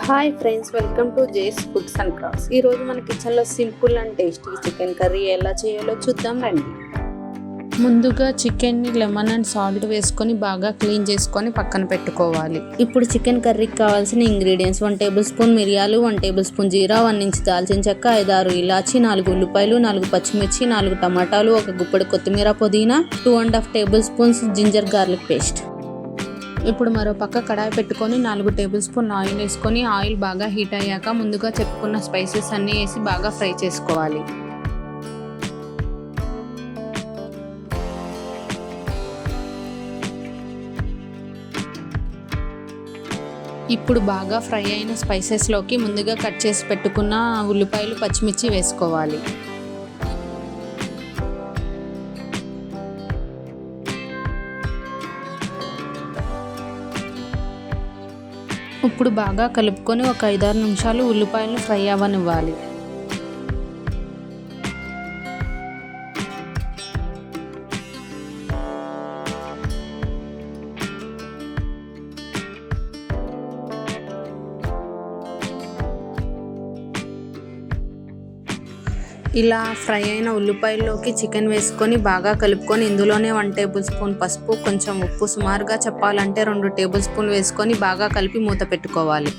Hi friends, welcome to జేస్ foods and crafts. ఈరోజు మన కిచెన్లో simple and tasty chicken curry ఎలా చేయాలో చూద్దాం రండి. ముందుగా చికెన్ని లెమన్ అండ్ సాల్ట్ వేసుకొని బాగా క్లీన్ చేసుకొని పక్కన పెట్టుకోవాలి. ఇప్పుడు చికెన్ కర్రీకి కావాల్సిన ఇంగ్రీడియంట్స్: 1 టేబుల్ స్పూన్ మిరియాలు, 1 టేబుల్ స్పూన్ జీరా, 1 ఇంచ్ దాల్చిన చెక్క, 5-6 ఇలాచి, 4 ఉల్లిపాయలు, 4 పచ్చిమిర్చి, 4 టమాటాలు, 1 గుప్పెడు కొత్తిమీర, పుదీనా, 2.5 tablespoons ginger garlic paste. ఇప్పుడు మరో పక్క కడాయి పెట్టుకొని 4 టేబుల్ స్పూన్ ఆయిల్ వేసుకొని ఆయిల్ బాగా హీట్ అయ్యాక ముందుగా చెప్పుకున్న స్పైసెస్ అన్నీ వేసి బాగా ఫ్రై చేసుకోవాలి. ఇప్పుడు బాగా ఫ్రై అయిన స్పైసెస్లోకి ముందుగా కట్ చేసి పెట్టుకున్న ఉల్లిపాయలు, పచ్చిమిర్చి వేసుకోవాలి. ఇప్పుడు బాగా కలుపుకొని ఒక 5-6 నిమిషాలు ఉల్లిపాయలను ఫ్రై అవ్వనివ్వాలి. ఇలా ఫ్రై అయిన ఉల్లిపాయల్లోకి చికెన్ వేసుకొని బాగా కలుపుకొని ఇందులోనే 1 టేబుల్ స్పూన్ పసుపు, కొంచెం ఉప్పు, సుమారుగా చెప్పాలంటే 2 టేబుల్ స్పూన్లు వేసుకొని బాగా కలిపి మూత పెట్టుకోవాలి.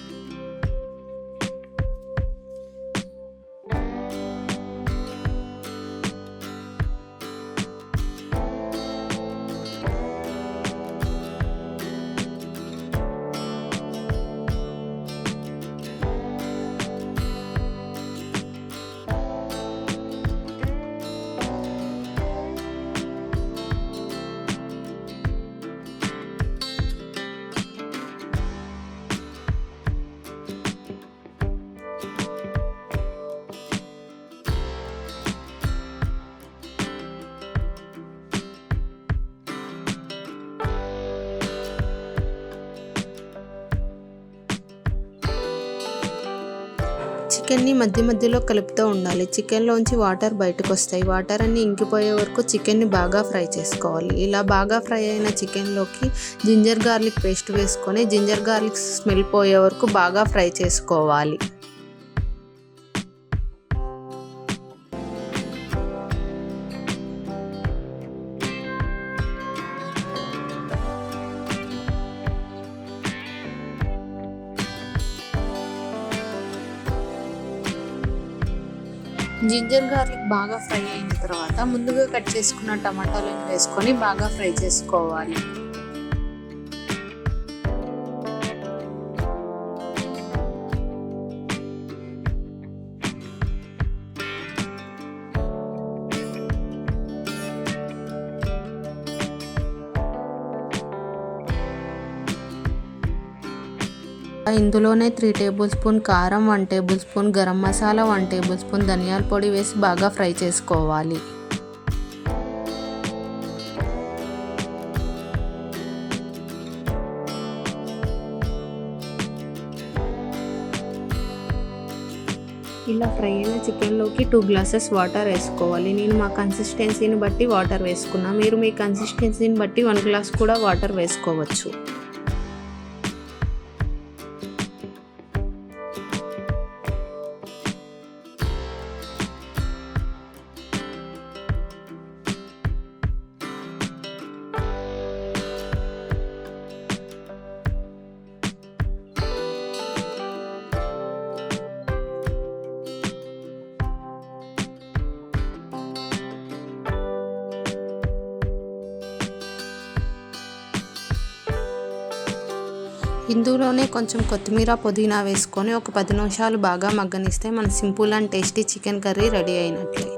చికెన్ని మధ్య మధ్యలో కలుపుతూ ఉండాలి. చికెన్లోంచి వాటర్ బయటకు వస్తాయి. వాటర్ అన్నీ ఇంకిపోయే వరకు చికెన్ని బాగా ఫ్రై చేసుకోవాలి. ఇలా బాగా ఫ్రై అయిన చికెన్లోకి జింజర్ గార్లిక్ పేస్ట్ వేసుకొని జింజర్ గార్లిక్ స్మెల్ పోయే వరకు బాగా ఫ్రై చేసుకోవాలి. జింజర్ గార్లిక్ బాగా ఫ్రై అయిన తర్వాత ముందుగా కట్ చేసుకున్న టమాటాలను వేసుకొని బాగా ఫ్రై చేసుకోవాలి. ఇందులోనే 3 టేబుల్ స్పూన్ కారం, 1 table spoon garam masala, 1 table spoon ధనియాల పొడి వేసి బాగా ఫ్రై చేసుకోవాలి. ఇలా ఫ్రై అయిన చికెన్లోకి 2 గ్లాసెస్ వాటర్ వేసుకోవాలి. నేను మా కన్సిస్టెన్సీని బట్టి వాటర్ వేసుకున్నా. మీరు మీ కన్సిస్టెన్సీని బట్టి 1 గ్లాస్ కూడా వాటర్ వేసుకోవచ్చు. ఇందులోనే కొంచెం కొత్తిమీర, పుదీనా వేసుకొని ఒక 10 నిమిషాలు బాగా మగ్గనిస్తే మన simple and tasty chicken curry ready అయినట్లే.